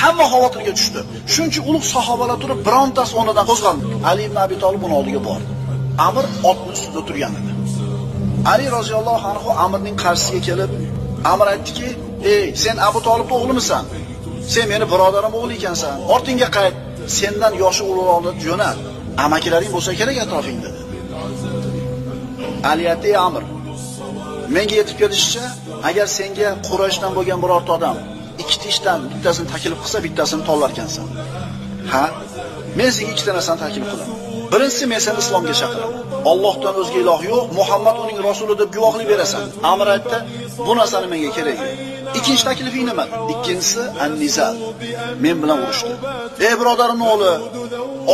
hamma xavotirga tushdi. Shuncha ulug' sahobalar turib, birontasi o'rnidan qo'zg'aldi. Ali ibn Abi Talib uning oldiga bordi. Amr otning ustida turgan edi. Ali roziyallohu anhu Amrning qarshisiga kelib, Amr aytdiki: "Ey, sen Abu Talibning o'g'limisan? Sen meni birodarim o'g'li ekansan. Ortingga qayt. Sendan yoshi ulug'roqlar jo'nat. Amakilaring bo'lsa kerak atrofingda." dedi. Ali aytdi: "Amr, menga yetib kelishicha, agar senga Qurayshdan bo'lgan birorta odam ikkita ishdan bittasini taklif qilsa, bittasini tanlar ekansan. Ha? Men senga ikkita narsani taklif qilaman. Birinchisi, men seni islomga chaqiraman. Allohdan o'zga iloh yo'q, Muhammad uning rasuli deb guvohlik berasan." Amr aytdi: "Bu narsani menga kerak yo'q." Ikkinchi taklifing nima? Ikkinchisi an-nizal. Men bilan urushdi. "Ey birodarimning o'g'li,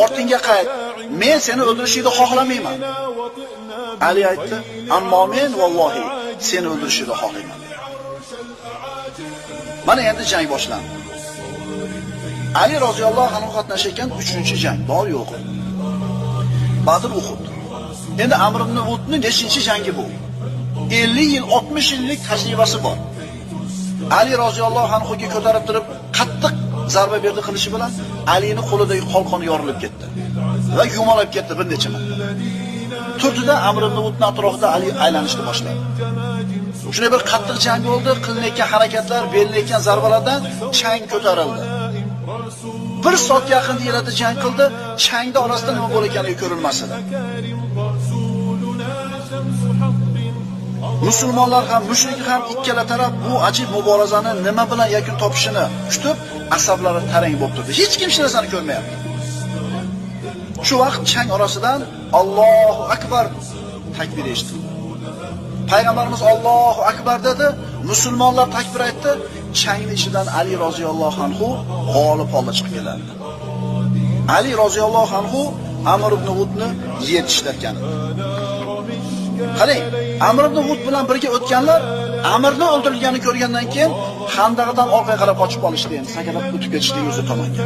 ortingga qayt. Men seni o'ldirishingni xohlamayman." Ali aytdi: "Ammo men vallohi seni o'ldirishingni xohlayman." Mana endi jang boshlandi. Ali roziyallohu anhu qatnashgan 3-jang bor yo'q. Badr, Uhud. Endi Amr ibn Uhudning 5-jangi bu. 50 yil, 60 yillik tajribasi bor. Ali roziyallohu anhuga ko'tarib turib, qattiq zarba berdi qilishi bilan Alining qo'lidagi qalqoni yorilib ketdi va yumalab ketdi bir necha marta. Turdida Amr ibn Uhudning atrofida Ali aylanishni boshladi. Shunday bir qattiq jang bo'ldi, qilinayotgan harakatlar, berilayotgan zarbalardan chang ko'tarildi. 1 soatga yaqin yerda jang qildi, changda orasida nima bo'layotgani ko'rilmas edi. Musulmonlar ham, mushrik ham ikkala taraf bu ajib mubolazani nima bilan yakun topishini kutib, asablari tarang bo'lib turdi. Hech kim hech narsani ko'rmayapti. Shu vaqt chang orasidan Allohu akbar takbir eshitildi. Payg'ambarimiz Allohu akbar dedi, musulmonlar takbir aytdi. Changning ichidan Ali roziyallohu anhu g'olib holda chiqib keladi. Ali roziyallohu anhu Amr ibn Uhudni yer tishlatgan edi. Qarang, Amr ibn Uhud bilan birga o'tganlar Amrni o'ldirilganini ko'rgandan keyin Xandaqdan orqaga qarab qochib qolishdi, endi sakrab o'tib ketishdi o'zi tomonga.